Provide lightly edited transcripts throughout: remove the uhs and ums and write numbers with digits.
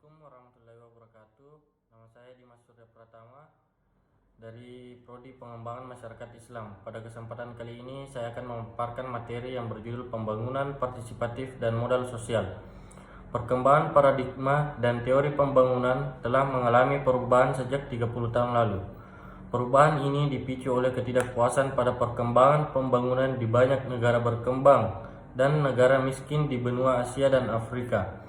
Assalamualaikum warahmatullahi wabarakatuh. Nama saya Dimas Surya Pratama dari Prodi Pengembangan Masyarakat Islam. Pada kesempatan kali ini saya akan memaparkan materi yang berjudul Pembangunan Partisipatif dan Modal Sosial. Perkembangan paradigma dan teori pembangunan telah mengalami perubahan sejak 30 tahun lalu. Perubahan ini dipicu oleh ketidakpuasan pada perkembangan pembangunan di banyak negara berkembang dan negara miskin di benua Asia dan Afrika.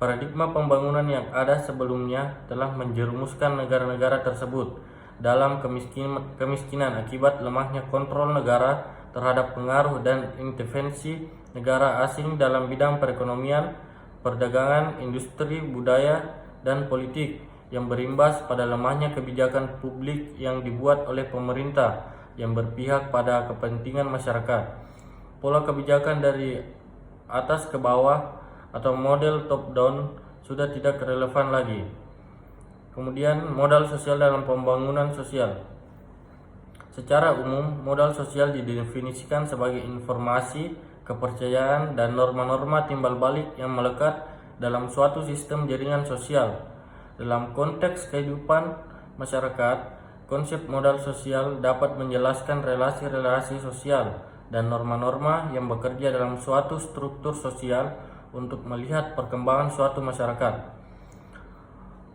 Paradigma pembangunan yang ada sebelumnya telah menjerumuskan negara-negara tersebut dalam kemiskinan akibat lemahnya kontrol negara terhadap pengaruh dan intervensi negara asing dalam bidang perekonomian, perdagangan, industri, budaya, dan politik yang berimbas pada lemahnya kebijakan publik yang dibuat oleh pemerintah yang berpihak pada kepentingan masyarakat. Pola kebijakan dari atas ke bawah atau model top down sudah tidak relevan lagi. Kemudian modal sosial dalam pembangunan sosial. Secara umum, modal sosial didefinisikan sebagai informasi, kepercayaan, dan norma-norma timbal balik yang melekat dalam suatu sistem jaringan sosial. Dalam konteks kehidupan masyarakat, konsep modal sosial dapat menjelaskan relasi-relasi sosial dan norma-norma yang bekerja dalam suatu struktur sosial untuk melihat perkembangan suatu masyarakat.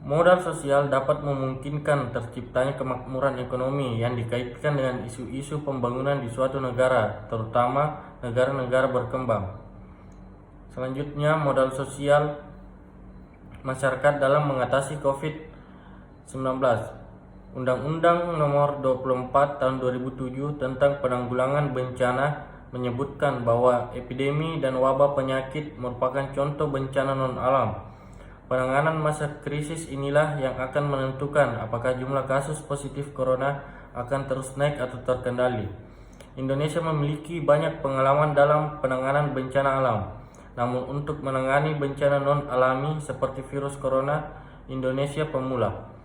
Modal sosial dapat memungkinkan terciptanya kemakmuran ekonomi yang dikaitkan dengan isu-isu pembangunan di suatu negara, terutama negara-negara berkembang. Selanjutnya, modal sosial masyarakat dalam mengatasi COVID-19. Undang-Undang Nomor 24 Tahun 2007 tentang Penanggulangan Bencana menyebutkan bahwa epidemi dan wabah penyakit merupakan contoh bencana non-alam. Penanganan masa krisis inilah yang akan menentukan apakah jumlah kasus positif corona akan terus naik atau terkendali. Indonesia memiliki banyak pengalaman dalam penanganan bencana alam. Namun untuk menangani bencana non-alami seperti virus corona, Indonesia pemula.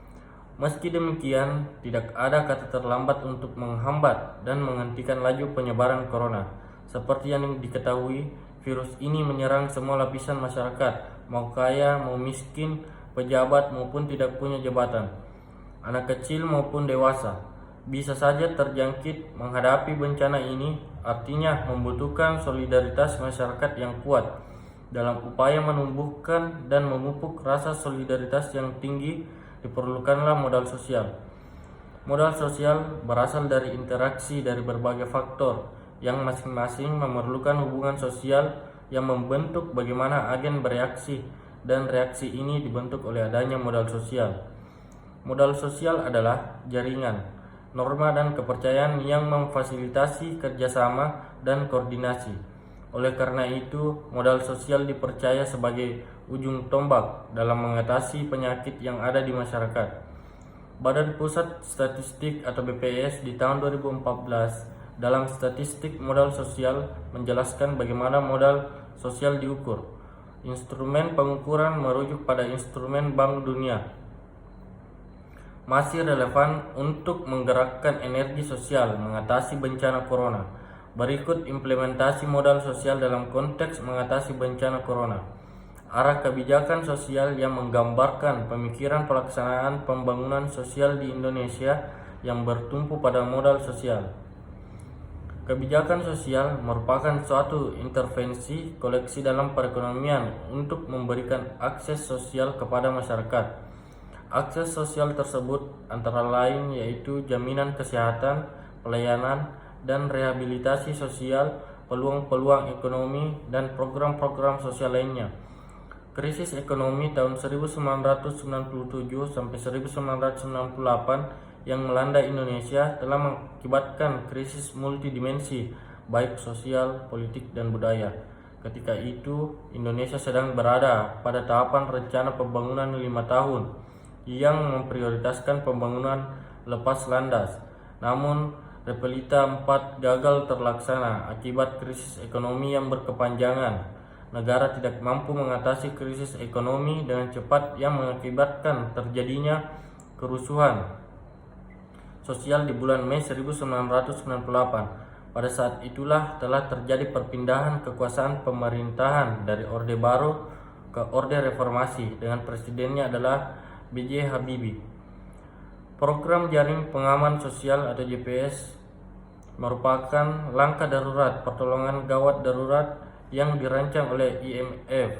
Meski demikian, tidak ada kata terlambat untuk menghambat dan menghentikan laju penyebaran corona. Seperti yang diketahui, virus ini menyerang semua lapisan masyarakat, mau kaya, mau miskin, pejabat maupun tidak punya jabatan, anak kecil maupun dewasa, bisa saja terjangkit. Menghadapi bencana ini artinya membutuhkan solidaritas masyarakat yang kuat. Dalam upaya menumbuhkan dan memupuk rasa solidaritas yang tinggi, diperlukanlah modal sosial. Modal sosial berasal dari interaksi dari berbagai faktor yang masing-masing memerlukan hubungan sosial yang membentuk bagaimana agen bereaksi, dan reaksi ini dibentuk oleh adanya modal sosial. Modal sosial adalah jaringan, norma dan kepercayaan yang memfasilitasi kerjasama dan koordinasi. Oleh karena itu, modal sosial dipercaya sebagai ujung tombak dalam mengatasi penyakit yang ada di masyarakat. Badan Pusat Statistik atau BPS di tahun 2014 dalam statistik modal sosial menjelaskan bagaimana modal sosial diukur. Instrumen pengukuran merujuk pada instrumen Bank Dunia. Masih relevan untuk menggerakkan energi sosial mengatasi bencana corona. Berikut implementasi modal sosial dalam konteks mengatasi bencana corona. Arah kebijakan sosial yang menggambarkan pemikiran pelaksanaan pembangunan sosial di Indonesia yang bertumpu pada modal sosial. Kebijakan sosial merupakan suatu intervensi koleksi dalam perekonomian untuk memberikan akses sosial kepada masyarakat. Akses sosial tersebut antara lain yaitu jaminan kesehatan, pelayanan, dan rehabilitasi sosial, peluang-peluang ekonomi, dan program-program sosial lainnya. Krisis ekonomi tahun 1997 sampai 1998 yang melanda Indonesia telah mengakibatkan krisis multidimensi, baik sosial, politik, dan budaya. Ketika itu, Indonesia sedang berada pada tahapan rencana pembangunan 5 tahun yang memprioritaskan pembangunan lepas landas. Namun, Repelita 4 gagal terlaksana akibat krisis ekonomi yang berkepanjangan. Negara tidak mampu mengatasi krisis ekonomi dengan cepat yang mengakibatkan terjadinya kerusuhan sosial di bulan Mei 1998. Pada saat itulah telah terjadi perpindahan kekuasaan pemerintahan dari Orde Baru ke Orde Reformasi dengan presidennya adalah B.J. Habibie. Program Jaring Pengaman Sosial atau JPS merupakan langkah darurat pertolongan gawat darurat yang dirancang oleh IMF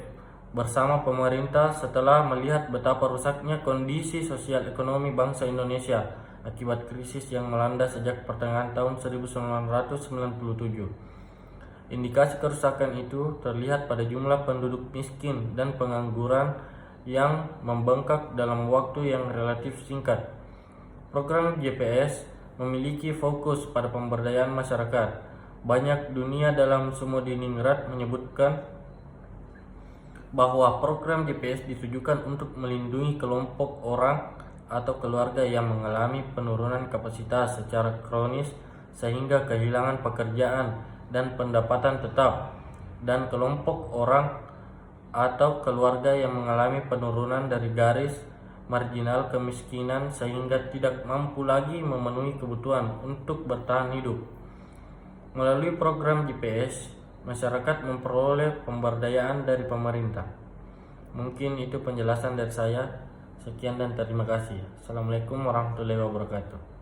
bersama pemerintah setelah melihat betapa rusaknya kondisi sosial ekonomi bangsa Indonesia akibat krisis yang melanda sejak pertengahan tahun 1997. Indikasi kerusakan itu terlihat pada jumlah penduduk miskin dan pengangguran yang membengkak dalam waktu yang relatif singkat. Program JPS memiliki fokus pada pemberdayaan masyarakat. Banyak dunia dalam Sumodiningrat menyebutkan bahwa program JPS ditujukan untuk melindungi kelompok orang atau keluarga yang mengalami penurunan kapasitas secara kronis sehingga kehilangan pekerjaan dan pendapatan tetap, dan kelompok orang atau keluarga yang mengalami penurunan dari garis marginal kemiskinan sehingga tidak mampu lagi memenuhi kebutuhan untuk bertahan hidup. Melalui program JPS, masyarakat memperoleh pemberdayaan dari pemerintah. Mungkin itu penjelasan dari saya. Sekian dan terima kasih. Assalamualaikum warahmatullahi wabarakatuh.